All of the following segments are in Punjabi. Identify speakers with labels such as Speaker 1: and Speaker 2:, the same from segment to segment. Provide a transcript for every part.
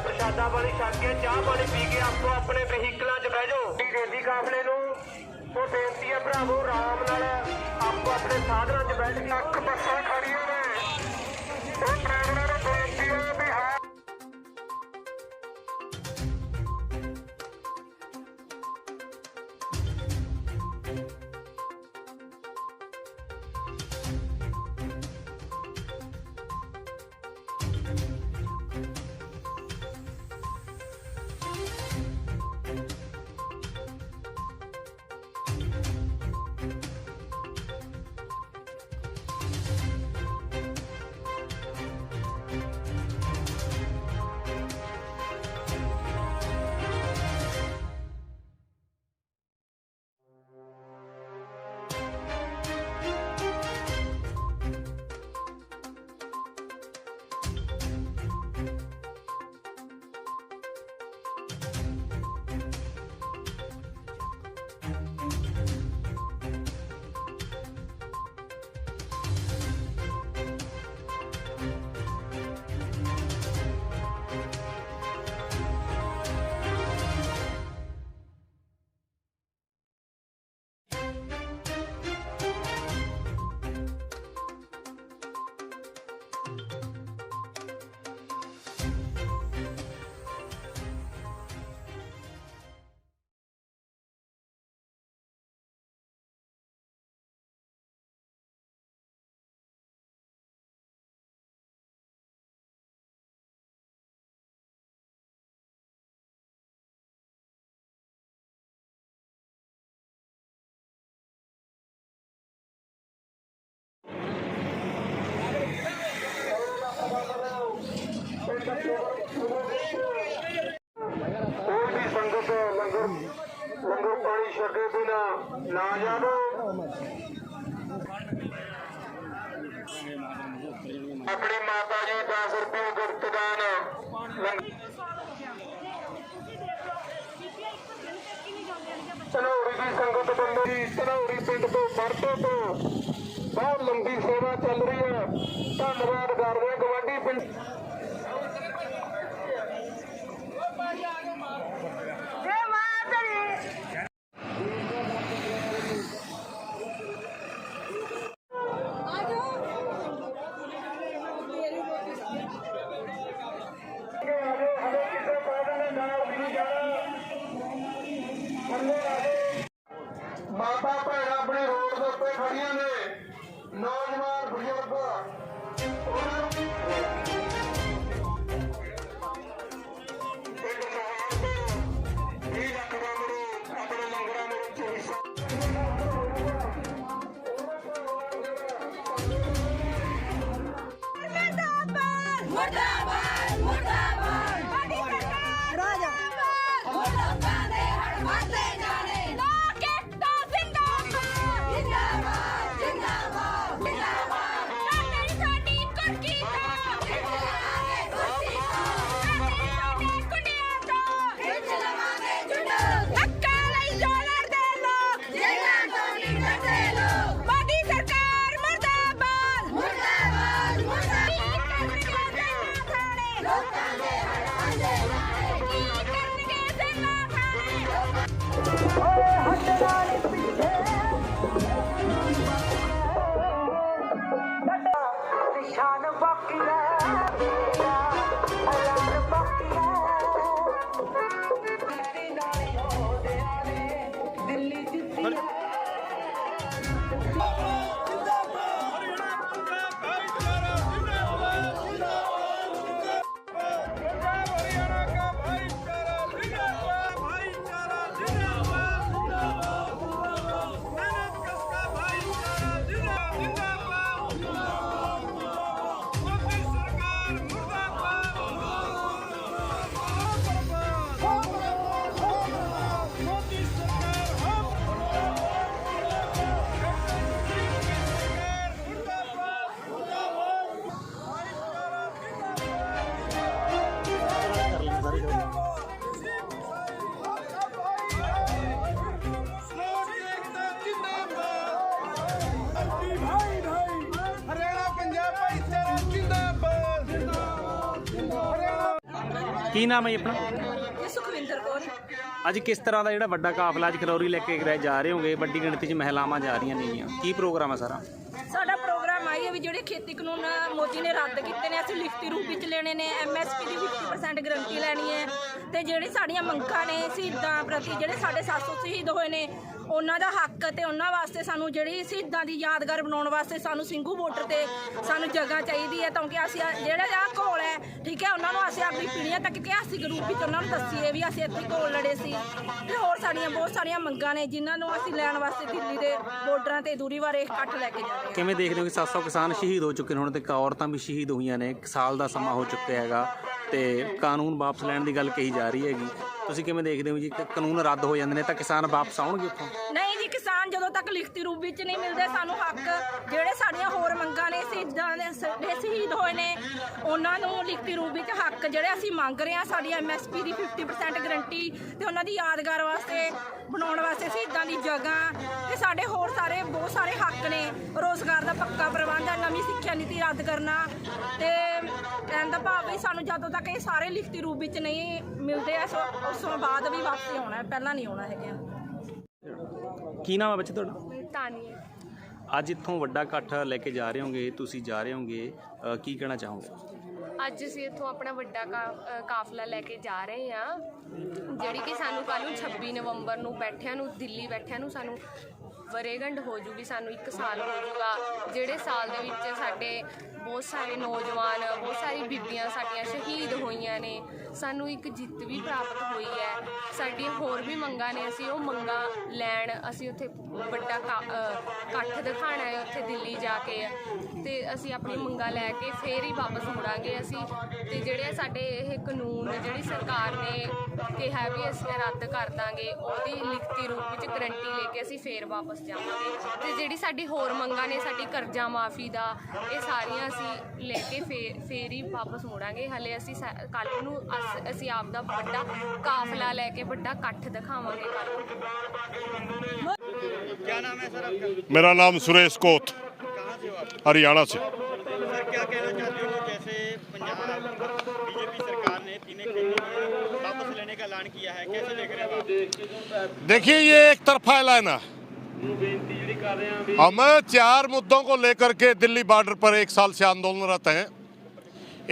Speaker 1: प्रसादा पानी छक के चाह पानी पी के आपको अपने वहीकलों च बह जाओ। रेली काफले नूं तो बेनती है भरावो आराम नाल आपको अपने साधनों च बैठ के अख बसां खड़ियां ने ड्राइवरां नूं बेनती है भी हाँ संगत लंगर पानी छके बिना ना जाओ। अपनी माता जी 10 रुपये गुप्तदान धनौरी की संगत बंदी धनौरी पिंड तो बरते तो बहुत लंबी सेवा चल रही है। धन्यवाद कर रहे गवांढी पिंड माता भैन अपने रोड के उत्ते खड़ियां ने नौजवान बुजुर्ग अपने लंगर
Speaker 2: ਕੀ ਨਾਮ ਹੈ ਜੀ ਆਪਣਾ?
Speaker 3: ਜੀ ਸੁਖਵਿੰਦਰ ਕੌਰ।
Speaker 2: ਅੱਜ ਕਿਸ ਤਰ੍ਹਾਂ ਦਾ ਜਿਹੜਾ ਵੱਡਾ ਕਾਫਲਾ ਅੱਜ ਖਰੌਰੀ ਲੈ ਕੇ ਜਾ ਰਹੇ ਹੋਗੇ? ਵੱਡੀ ਗਿਣਤੀ 'ਚ ਮਹਿਲਾਵਾਂ ਜਾ ਰਹੀਆਂ ਨੇਗੀਆਂ, ਕੀ ਪ੍ਰੋਗਰਾਮ ਹੈ ਸਾਰਾ?
Speaker 3: ਸਾਡਾ ਪ੍ਰੋਗਰਾਮ ਆਈ ਹੈ ਵੀ ਜਿਹੜੇ ਖੇਤੀ ਕਾਨੂੰਨ ਮੋਦੀ ਨੇ ਰੱਦ ਕੀਤੇ ਨੇ ਅਸੀਂ ਲਿਖਤੀ ਰੂਪ ਵਿੱਚ ਲੈਣੇ ਨੇ। MSP ਦੀ 50% ਗਰੰਟੀ ਲੈਣੀ ਹੈ ਤੇ ਜਿਹੜੇ ਸਾਡੀਆਂ ਮੰਗਾਂ ਨੇ ਸ਼ਹੀਦਾਂ ਪ੍ਰਤੀ, ਜਿਹੜੇ ਸਾਡੇ 700 ਸ਼ਹੀਦ ਹੋਏ ਨੇ ਉਹਨਾਂ ਦਾ ਹੱਕ ਤੇ ਉਹਨਾਂ ਵਾਸਤੇ ਸਾਨੂੰ ਜਿਹੜੀ ਸ਼ਹੀਦਾਂ ਦੀ ਯਾਦਗਾਰ ਬਣਾਉਣ ਵਾਸਤੇ ਸਾਨੂੰ ਸਿੰਘੂ ਬਾਰਡਰ ਤੇ ਸਾਨੂੰ ਜਗ੍ਹਾ ਚਾਹੀਦੀ ਹੈ, ਤਾਂ ਕਿ ਅਸੀਂ ਜਿਹੜੇ ਆ ਘੋਲ ਹੈ ਠੀਕ ਹੈ ਉਹਨਾਂ ਨੂੰ ਅਸੀਂ ਆਪਣੀ ਪੀੜ੍ਹੀਆਂ ਤੱਕ ਇਤਿਹਾਸਿਕ ਰੂਪ ਵਿੱਚ ਉਹਨਾਂ ਨੂੰ ਦੱਸੀਏ ਵੀ ਅਸੀਂ ਇੱਥੇ ਘੋਲ ਲੜੇ ਸੀ। ਤੇ ਹੋਰ ਸਾਡੀਆਂ ਬਹੁਤ ਸਾਰੀਆਂ ਮੰਗਾਂ ਨੇ ਜਿਨ੍ਹਾਂ ਨੂੰ ਅਸੀਂ ਲੈਣ ਵਾਸਤੇ ਦਿੱਲੀ ਦੇ ਬਾਰਡਰਾਂ ਤੇ ਦੂਰੀ ਵਾਰ ਇਕੱਠ ਲੈ ਕੇ ਜਾ ਰਹੇ ਹਾਂ।
Speaker 2: ਕਿਵੇਂ ਦੇਖਦੇ ਹੋ ਕਿ 700 ਕਿਸਾਨ ਸ਼ਹੀਦ ਹੋ ਚੁੱਕੇ ਨੇ ਹੁਣ, ਤੇ ਔਰਤਾਂ ਵੀ ਸ਼ਹੀਦ ਹੋਈਆਂ ਨੇ, 1 ਸਾਲ ਦਾ ਸਮਾਂ ਹੋ ਚੁੱਕਿਆ ਹੈਗਾ ਤੇ ਕਾਨੂੰਨ ਵਾਪਸ ਲੈਣ ਦੀ ਗੱਲ ਕਹੀ ਜਾ ਰਹੀ ਹੈਗੀ, ਤੁਸੀਂ ਕਿਵੇਂ ਦੇਖਦੇ ਹੋ ਜੀ? ਕਾਨੂੰਨ ਰੱਦ ਹੋ ਜਾਂਦੇ ਨੇ ਤਾਂ ਕਿਸਾਨ ਵਾਪਸ ਆਉਣਗੇ ਉੱਥੋਂ?
Speaker 3: ਨਹੀਂ ਜੀ, ਕਿਸਾਨ ਜਦੋਂ ਤੱਕ ਲਿਖਤੀ ਰੂਪ ਵਿੱਚ ਨਹੀਂ ਮਿਲਦੇ ਸਾਨੂੰ ਹੱਕ, ਜਿਹੜੇ ਸਾਡੀਆਂ ਹੋਰ ਮੰਗਾਂ ਨੇ ਸ਼ਹੀਦਾਂ ਦੇ ਸ਼ਹੀਦ ਹੋਏ ਨੇ ਉਹਨਾਂ ਨੂੰ ਲਿਖਤੀ ਰੂਪ ਵਿੱਚ ਹੱਕ ਜਿਹੜੇ ਅਸੀਂ ਮੰਗ ਰਹੇ ਹਾਂ, ਸਾਡੀ MSP ਦੀ 50% ਗਰੰਟੀ ਤੇ ਉਹਨਾਂ ਦੀ ਯਾਦਗਾਰ ਵਾਸਤੇ ਬਣਾਉਣ ਵਾਸਤੇ ਸ਼ਹੀਦਾਂ ਦੀ ਜਗ੍ਹਾ ਤੇ ਸਾਡੇ ਹੋਰ ਸਾਰੇ ਬਹੁਤ ਸਾਰੇ ਹੱਕ ਨੇ। ਰੋਜ਼ਗਾਰ ਦਾ ਪੱਕਾ ਪ੍ਰਬੰਧ, ਨਵੀਂ ਸਿੱਖਿਆ ਨੀਤੀ ਰੱਦ ਕਰਨਾ ਤੇ ਕਹਿਣ ਦਾ ਭਾਵ ਵੀ ਸਾਨੂੰ ਜਦੋਂ ਤੱਕ ਇਹ ਸਾਰੇ ਲਿਖਤੀ ਰੂਪ ਵਿੱਚ ਨਹੀਂ ਮਿਲਦੇ ਉਸ ਤੋਂ ਬਾਅਦ ਵੀ ਵਾਪਸ ਆਉਣਾ, ਪਹਿਲਾਂ ਨਹੀਂ ਆਉਣਾ ਹੈਗਾ।
Speaker 2: ਕੀ ਨਾਮ ਹੈ ਬੱਚੇ ਤੁਹਾਡਾ?
Speaker 4: ਤਾਨੀ।
Speaker 2: ਅੱਜ ਇੱਥੋਂ ਵੱਡਾ ਇਕੱਠ ਲੈ ਕੇ ਜਾ ਰਹੇ ਹੋਗੇ, ਤੁਸੀਂ ਜਾ ਰਹੇ ਹੋਗੇ, ਕੀ ਕਹਿਣਾ ਚਾਹੋਗੇ?
Speaker 4: ਅੱਜ ਅਸੀਂ ਇੱਥੋਂ ਆਪਣਾ ਵੱਡਾ ਕਾਫਲਾ ਲੈ ਕੇ ਜਾ ਰਹੇ ਹਾਂ, ਜਿਹੜੀ ਕਿ ਸਾਨੂੰ ਕੱਲ੍ਹ ਨੂੰ 26 ਨਵੰਬਰ ਨੂੰ ਬੈਠਿਆਂ ਨੂੰ, ਦਿੱਲੀ ਬੈਠਿਆਂ ਨੂੰ ਸਾਨੂੰ ਵਰ੍ਹੇਗੰਢ ਹੋ ਜੂਗੀ, ਸਾਨੂੰ 1 ਸਾਲ ਹੋ ਜੂਗਾ। ਜਿਹੜੇ ਸਾਲ ਦੇ ਵਿੱਚ ਸਾਡੇ ਬਹੁਤ ਸਾਰੇ ਨੌਜਵਾਨ, ਬਹੁਤ ਸਾਰੀ ਬੀਬੀਆਂ ਸਾਡੀਆਂ ਸ਼ਹੀਦ ਹੋਈਆਂ ਨੇ, ਸਾਨੂੰ ਇੱਕ ਜਿੱਤ ਵੀ ਪ੍ਰਾਪਤ ਹੋਈ ਹੈ। ਸਾਡੀਆਂ ਹੋਰ ਵੀ ਮੰਗਾਂ ਨੇ, ਅਸੀਂ ਉਹ ਮੰਗਾਂ ਲੈਣ ਅਸੀਂ ਉੱਥੇ ਵੱਡਾ ਇਕੱਠ ਦਿਖਾਉਣਾ ਹੈ ਉੱਥੇ ਦਿੱਲੀ ਜਾ ਕੇ, ਤੇ ਅਸੀਂ ਆਪਣੀ ਮੰਗਾਂ ਲੈ ਕੇ ਫੇਰ ਹੀ ਵਾਪਸ ਮੁੜਾਂਗੇ ਅਸੀਂ। ਤੇ ਜਿਹੜੇ ਸਾਡੇ ਇਹ ਕਾਨੂੰਨ ਜਿਹੜੀ ਸਰਕਾਰ ਨੇ ਕਿਹਾ ਵੀ ਅਸੀਂ ਰੱਦ ਕਰ ਦਾਂਗੇ, ਉਹਦੀ ਲਿਖਤੀ ਰੂਪ ਵਿੱਚ ਗਰੰਟੀ ਲੈ ਕੇ ਅਸੀਂ ਫੇਰ ਵਾਪਸ ਜਾਵਾਂਗੇ। ਤੇ ਜਿਹੜੀ ਸਾਡੀ ਹੋਰ ਮੰਗਾਂ ਨੇ, ਸਾਡੀ ਕਰਜ਼ਾ ਮਾਫੀ ਦਾ, ਇਹ ਸਾਰੀਆਂ ਅਸੀਂ ਲੈ ਕੇ ਫੇਰ ਹੀ ਵਾਪਸ ਮੁੜਾਂਗੇ। ਹਲੇ ਅਸੀਂ ਕੱਲ੍ਹ ਨੂੰ ਅਸੀਂ ਆਪ ਦਾ ਵੱਡਾ ਕਾਫਲਾ ਲੈ ਕੇ ਵੱਡਾ ਇਕੱਠ ਦਿਖਾਵਾਂਗੇ ਕੱਲ੍ਹ।
Speaker 5: क्या नाम है सर आपका?
Speaker 6: मेरा नाम सुरेश कोत,
Speaker 5: कहाँ से हो आप?
Speaker 6: हरियाणा से।
Speaker 5: सर क्या कहना चाहते हो कि जैसे पंजाब बीजेपी सरकार ने तीनों खेती वापस लेने का ऐलान किया है, कैसे देख रहे हो आप?
Speaker 6: देखिए, ये एक तरफा ऐलान है। हम 4 मुद्दों को लेकर के दिल्ली बॉर्डर पर 1 साल से आंदोलनरत हैं।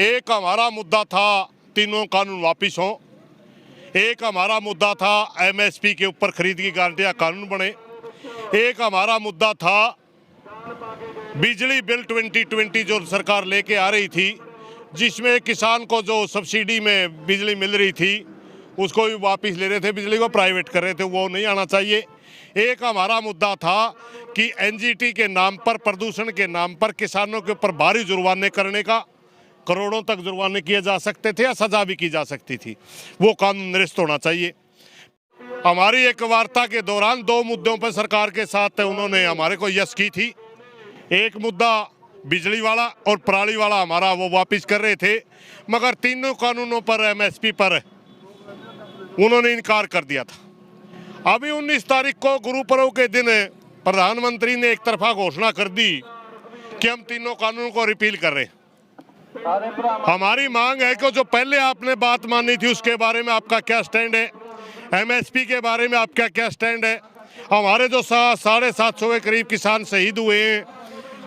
Speaker 6: एक हमारा मुद्दा था तीनों कानून वापिस हों, एक हमारा मुद्दा था MSP के ऊपर खरीद की गारंटी कानून बने, एक हमारा मुद्दा था बिजली बिल 2020 जो सरकार लेके आ रही थी, जिसमें किसान को जो सब्सिडी में बिजली मिल रही थी उसको भी वापस ले रहे थे, बिजली को प्राइवेट कर रहे थे, वो नहीं आना चाहिए। एक हमारा मुद्दा था कि NGT के नाम पर, प्रदूषण के नाम पर किसानों के ऊपर भारी जुर्माने करने का, करोड़ों तक जुर्माने किए जा सकते थे या सजा भी की जा सकती थी, वो कानून निरस्त होना चाहिए। हमारी एक वार्ता के दौरान 2 मुद्दों पर सरकार के साथ उन्होंने हमारे को यस की थी। एक मुद्दा बिजली वाला और पराली वाला हमारा वो वापस कर रहे थे, मगर तीनों कानूनों पर MSP पर उन्होंने इनकार कर दिया था। अभी 19 तारीख को गुरुपर्व के दिन प्रधानमंत्री ने एक तरफा घोषणा कर दी कि हम तीनों कानूनों को रिपील कर रहे हैं। हमारी मांग है कि जो पहले आपने बात मानी थी उसके बारे में आपका क्या स्टैंड है, MSP के बारे में आपका क्या स्टैंड है। हमारे जो 750 के करीब किसान शहीद हुए हैं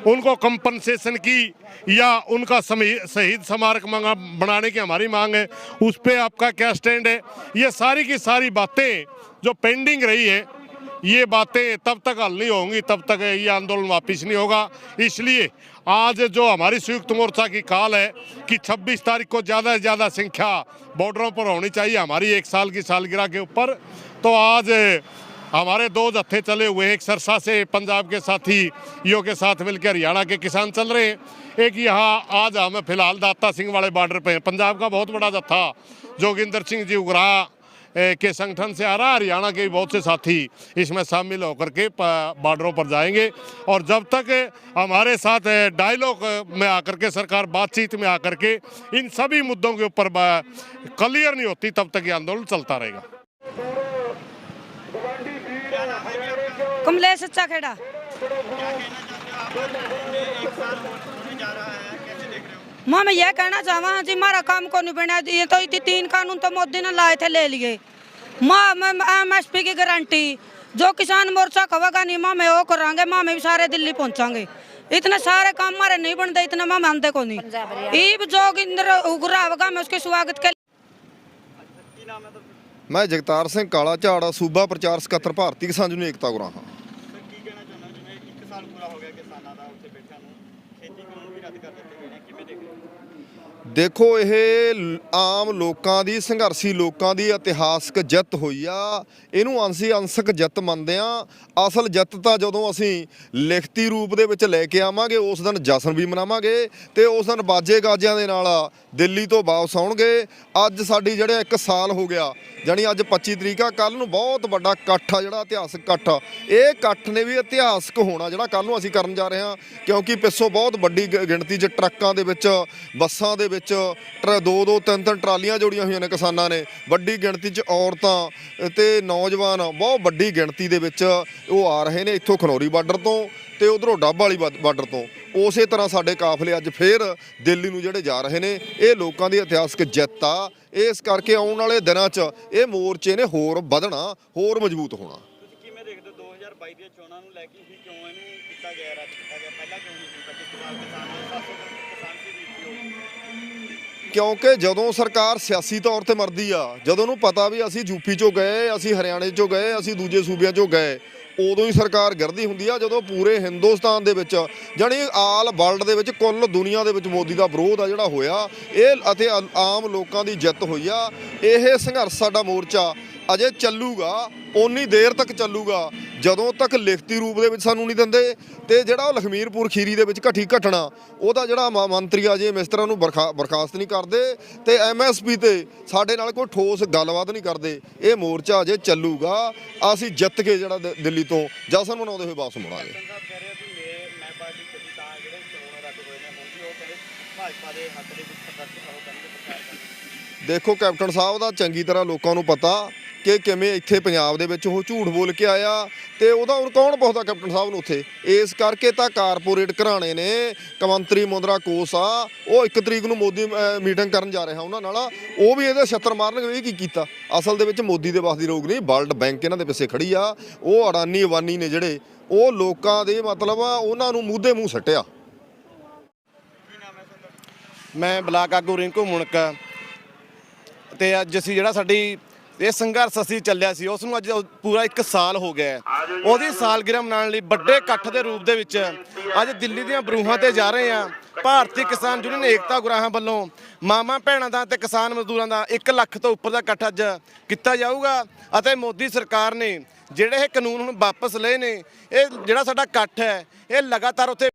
Speaker 6: उनको कंपनसेशन की या उनका शहीद स्मारक बनाने की हमारी मांग है, उस पर आपका क्या स्टैंड है। ये सारी की सारी बातें जो पेंडिंग रही है, ये बातें तब तक हल नहीं होंगी, तब तक ये आंदोलन वापस नहीं होगा। इसलिए आज जो हमारी संयुक्त मोर्चा की कॉल है कि 26 तारीख को ज़्यादा से ज़्यादा संख्या बॉर्डरों पर होनी चाहिए हमारी 1 साल की सालगिरह के ऊपर। तो आज हमारे 2 जत्थे चले हुए हैं, एक सरसा से पंजाब के साथियों के साथ मिलकर हरियाणा के किसान चल रहे हैं, एक यहाँ आज हम फिलहाल दाता सिंह वाले बॉर्डर पे हैं। पंजाब का बहुत बड़ा जत्था जोगिंदर सिंह जी उगरा के संगठन से आ रहा है, हरियाणा के बहुत से साथी इसमें शामिल होकर के बॉर्डरों पर जाएंगे। और जब तक हमारे साथ डायलॉग में आकर के, सरकार बातचीत में आकर के इन सभी मुद्दों के ऊपर क्लियर नहीं होती, तब तक ये आंदोलन चलता रहेगा।
Speaker 3: कमलेश सच्चा खेड़ा।
Speaker 7: मैं यह कहना चाहवा जी हमारा काम को नहीं बना दिए तो इतने 3 कानून तो मोदी ने लाए थे ले लिए। MSP की गारंटी जो किसान मोर्चा कहेगा नहीं माँ मैं वो करांगे, माँ मैं भी सारे दिल्ली पहुंचांगे। इतने सारे काम हमारे नहीं बनते, इतने माँ मानते को नहीं। ईब जोगिंदर उगरावगा मैं उसके स्वागत के
Speaker 8: मैं जगतार सिंह काला झाड़ सूबा प्रचार ਸਕੱਤਰ ਭਾਰਤੀ ਕਿਸਾਨ ਯੂਨੀਅਨ ਏਕਤਾ ਗੁਰਾਂ ਹਾਂ।
Speaker 5: ਸਰ ਕੀ ਕਹਿਣਾ ਚਾਹੁੰਦੇ ਹੋ, ਜਿਵੇਂ 1 ਸਾਲ ਪੂਰਾ ਹੋ ਗਿਆ ਕਿਸਾਨਾਂ ਦਾ ਉੱਥੇ ਬੈਠਿਆਂ ਨੂੰ, ਖੇਤੀ ਕਾਨੂੰਨ ਵੀ ਰੱਦ ਕਰ ਦਿੱਤੇ ਗਏ ਨੇ, ਕਿਵੇਂ ਦੇਖਦੇ ਹੋ?
Speaker 8: ਦੇਖੋ ਇਹ ਆਮ ਲੋਕਾਂ ਦੀ ਸੰਘਰਸ਼ੀ ਲੋਕਾਂ ਦੀ ਇਤਿਹਾਸਕ ਜਿੱਤ ਹੋਈ ਆ, ਇਹਨੂੰ ਅਸੀਂ ਅੰਸ਼ਕ ਜਿੱਤ ਮੰਨਦੇ ਆ। ਅਸਲ ਜਿੱਤ ਤਾਂ ਜਦੋਂ ਅਸੀਂ ਲਿਖਤੀ ਰੂਪ ਦੇ ਵਿੱਚ ਲੈ ਕੇ ਆਵਾਂਗੇ ਉਸ ਦਿਨ ਜਸ਼ਨ ਵੀ ਮਨਾਵਾਂਗੇ ਤੇ ਉਸ ਦਿਨ ਬਾਜੇ ਗਾਜਿਆਂ ਦੇ ਨਾਲ ਦਿੱਲੀ ਤੋਂ ਵਾਪਸ ਆਉਣਗੇ। ਅੱਜ ਸਾਡੀ ਜਿਹੜਾ 1 ਸਾਲ ਹੋ ਗਿਆ, ਜਾਣੀ ਅੱਜ 25 ਤਰੀਕ ਆ, ਕੱਲ ਨੂੰ ਬਹੁਤ ਵੱਡਾ ਇਕੱਠ ਆ, ਜਿਹੜਾ ਇਤਿਹਾਸਕ ਇਕੱਠ ਆ, ਇਹ ਇਕੱਠ ਨੇ ਵੀ ਇਤਿਹਾਸਕ ਹੋਣਾ ਜਿਹੜਾ ਕੱਲ ਨੂੰ ਅਸੀਂ ਕਰਨ ਜਾ ਰਹੇ ਹਾਂ। ਕਿਉਂਕਿ ਪਿੱਛੋਂ ਬਹੁਤ ਵੱਡੀ ਗਿਣਤੀ 'ਚ ਟਰੱਕਾਂ ਦੇ ਵਿੱਚ, ਬੱਸਾਂ ਦੇ ਵਿੱਚ 2-2 3-3 ਟਰਾਲੀਆਂ ਜੋੜੀਆਂ ਹੋਈਆਂ ਨੇ ਕਿਸਾਨਾਂ ਨੇ। ਵੱਡੀ ਗਿਣਤੀ 'ਚ ਔਰਤਾਂ ਤੇ ਨੌਜਵਾਨ ਬਹੁਤ ਵੱਡੀ ਗਿਣਤੀ ਦੇ ਵਿੱਚ ਉਹ ਆ ਰਹੇ ਨੇ ਇੱਥੋਂ ਖਨੌਰੀ ਬਾਰਡਰ ਤੋਂ ਤੇ ਉਧਰੋਂ ਡੱਬ ਵਾਲੀ ਬਾਰਡਰ ਤੋਂ। ਉਸੇ ਤਰ੍ਹਾਂ ਸਾਡੇ ਕਾਫਲੇ ਅੱਜ ਫੇਰ ਦਿੱਲੀ ਨੂੰ ਜਿਹੜੇ ਜਾ ਰਹੇ ਨੇ। ਇਹ ਲੋਕਾਂ ਦੀ ਇਤਿਹਾਸਕ ਜਿੱਤ ਆ। ਇਸ ਕਰਕੇ ਆਉਣ ਵਾਲੇ ਦਿਨਾਂ 'ਚ ਇਹ ਮੋਰਚੇ ਨੇ ਹੋਰ ਵਧਣਾ, ਹੋਰ ਮਜ਼ਬੂਤ ਹੋਣਾ।
Speaker 5: ਤੁਸੀਂ ਕਿਵੇਂ ਦੇਖਦੇ ਹੋ 2022 ਦੀਆਂ ਚੋਣਾਂ ਨੂੰ ਲੈ ਕੇ ਹੀ ਕਿਉਂ ਇਹਨੂੰ ਕੀਤਾ ਗਿਆ, ਰੱਦ ਕੀਤਾ ਗਿਆ, ਪਹਿਲਾਂ ਕਿਉਂ ਨਹੀਂ ਕੀਤਾ ਕਿ ਕਿਸਾਨ ਕਿਸਾਨ ਦੀ
Speaker 8: ਕਿਉਂਕਿ ਜਦੋਂ ਸਰਕਾਰ ਸਿਆਸੀ ਤੌਰ ਤੇ ਮਰਦੀ ਆ, ਜਦੋਂ ਉਹਨੂੰ ਪਤਾ ਵੀ ਅਸੀਂ ਯੂਪੀ 'ਚੋਂ ਗਏ, ਅਸੀਂ ਹਰਿਆਣੇ 'ਚੋਂ ਗਏ, ਅਸੀਂ ਦੂਜੇ ਸੂਬਿਆਂ 'ਚੋਂ ਗਏ, ਉਦੋਂ ਹੀ ਸਰਕਾਰ ਗਿਰਦੀ ਹੁੰਦੀ ਆ। ਜਦੋਂ ਪੂਰੇ ਹਿੰਦੁਸਤਾਨ ਦੇ ਵਿੱਚ, ਜਾਣੀ ਆਲ ਵਰਲਡ ਦੇ ਵਿੱਚ, ਕੁੱਲ ਦੁਨੀਆ ਦੇ ਵਿੱਚ ਮੋਦੀ ਦਾ ਵਿਰੋਧ ਆ ਜਿਹੜਾ ਹੋਇਆ, ਇਹ ਅਤੇ ਆਮ ਲੋਕਾਂ ਦੀ ਜਿੱਤ ਹੋਈ ਆ। ਇਹ ਸੰਘਰਸ਼ ਸਾਡਾ ਮੋਰਚਾ ਅਜੇ ਚੱਲੂਗਾ, ਓਨੀ ਦੇਰ ਤੱਕ ਚੱਲੂਗਾ ਜਦੋਂ ਤੱਕ ਲਿਖਤੀ ਰੂਪ ਦੇ ਵਿੱਚ ਸਾਨੂੰ ਨਹੀਂ ਦਿੰਦੇ। ਤੇ ਜਿਹੜਾ ਉਹ ਲਖਮੀਰਪੁਰ ਖੀਰੀ ਦੇ ਵਿੱਚ ਘਟਨਾ, ਉਹਦਾ ਜਿਹੜਾ ਮੰਤਰੀ ਆ ਜੇ ਮਿਸਟਰਾਂ ਨੂੰ ਬਰਖਾਸਤ ਨਹੀਂ ਕਰਦੇ ਤੇ MSP ਤੇ ਸਾਡੇ ਨਾਲ ਕੋਈ ਠੋਸ ਗੱਲਬਾਤ ਨਹੀਂ ਕਰਦੇ, ਇਹ ਮੋਰਚਾ ਅਜੇ ਚੱਲੂਗਾ। ਅਸੀਂ ਜਿੱਤ ਕੇ ਜਿਹੜਾ ਦਿੱਲੀ ਤੋਂ ਜਸ਼ਨ ਮਨਾਉਂਦੇ ਹੋਏ ਵਾਪਸ ਮੁੜਾਂਗੇ।
Speaker 5: ਸਾਹਿਬ ਕਹਿ ਰਹੇ ਸੀ ਮੈਂ ਪਾਰਟੀ ਚੱਲੀ ਤਾਂ ਜਿਹੜੇ ਚੋਣ ਰੱਦ ਹੋਏ ਨੇ, ਹੁਣ ਵੀ ਉਹ ਕਹਿੰਦੇ ਭਾਜਪਾ ਦੇ ਹੱਕ ਦੇ ਵਿੱਚ ਸੰਘਰਸ਼ ਉਹ ਕਰਨਗੇ, ਪ੍ਰਚਾਰ ਕਰਨਗੇ।
Speaker 8: ਦੇਖੋ ਕੈਪਟਨ ਸਾਹਿਬ ਦਾ ਚੰਗੀ ਤਰ੍ਹਾਂ ਲੋਕਾਂ ਨੂੰ ਪਤਾ ਕਿ ਕਿਵੇਂ ਇੱਥੇ ਪੰਜਾਬ ਦੇ ਵਿੱਚ ਉਹ ਝੂਠ ਬੋਲ ਕੇ ਆਇਆ ਤੇ ਉਹਦਾ ਹੁਣ ਕੌਣ ਪੁੱਛਦਾ ਕੈਪਟਨ ਸਾਹਿਬ ਨੂੰ ਉੱਥੇ। ਇਸ ਕਰਕੇ ਤਾਂ ਕਾਰਪੋਰੇਟ ਘਰਾਣੇ ਨੇ, ਕਮੰਤਰੀ ਮੁੰਦਰਾ ਕੋਸ ਆ, ਉਹ 1 ਤਰੀਕ ਨੂੰ ਮੋਦੀ ਮੀਟਿੰਗ ਕਰਨ ਜਾ ਰਿਹਾ ਉਹਨਾਂ ਨਾਲ, ਉਹ ਵੀ ਇਹਦੇ ਛੱਤਰ ਮਾਰਨਗੇ ਇਹ ਕੀ ਕੀਤਾ। ਅਸਲ ਦੇ ਵਿੱਚ ਮੋਦੀ ਦੇ ਵੱਸ ਦੀ ਰੋਗ ਨਹੀਂ, ਵਰਲਡ ਬੈਂਕ ਇਹਨਾਂ ਦੇ ਪਿੱਛੇ ਖੜੀ ਆ। ਉਹ ਅਡਾਨੀ ਅਵਾਨੀ ਨੇ ਜਿਹੜੇ, ਉਹ ਲੋਕਾਂ ਦੇ ਮਤਲਬ ਉਹਨਾਂ ਨੂੰ ਮੂੰਹ ਦੇ ਮੂੰਹ ਸੱਟਿਆ।
Speaker 9: ਮੈਂ ਬਲਾਕ ਆਗੂ ਰਿੰਕੂ ਮੁਣਕਾ ਤੇ ਅੱਜ ਅਸੀਂ ਜਿਹੜਾ ਸਾਡੀ ਇਹ ਸੰਘਰਸ਼ ਅਸੀਂ ਚੱਲਿਆ ਸੀ ਉਸ ਨੂੰ ਅੱਜ ਪੂਰਾ 1 ਸਾਲ ਹੋ ਗਿਆ। ਉਹਦੀ ਸਾਲਗਿਰਹ ਮਨਾਉਣ ਲਈ ਵੱਡੇ ਇਕੱਠ ਦੇ ਰੂਪ ਦੇ ਵਿੱਚ ਅੱਜ ਦਿੱਲੀ ਦੀਆਂ ਬਰੂਹਾਂ ਤੇ ਜਾ ਰਹੇ ਹਾਂ। ਭਾਰਤੀ ਕਿਸਾਨ ਯੂਨੀਅਨ ਏਕਤਾ ਗੁਰਾਹਾਂ ਵੱਲੋਂ ਮਾਵਾਂ ਭੈਣਾਂ ਦਾ ਤੇ ਕਿਸਾਨ ਮਜ਼ਦੂਰਾਂ ਦਾ 1 ਲੱਖ ਤੋਂ ਉੱਪਰ ਦਾ ਇਕੱਠ ਅੱਜ ਕੀਤਾ ਜਾਊਗਾ ਅਤੇ ਮੋਦੀ ਸਰਕਾਰ ਨੇ ਜਿਹੜੇ ਇਹ ਕਾਨੂੰਨ ਹੁਣ ਵਾਪਸ ਲਏ ਨੇ, ਇਹ ਜਿਹੜਾ ਸਾਡਾ ਇਕੱਠ ਹੈ ਇਹ ਲਗਾਤਾਰ ਉੱਥੇ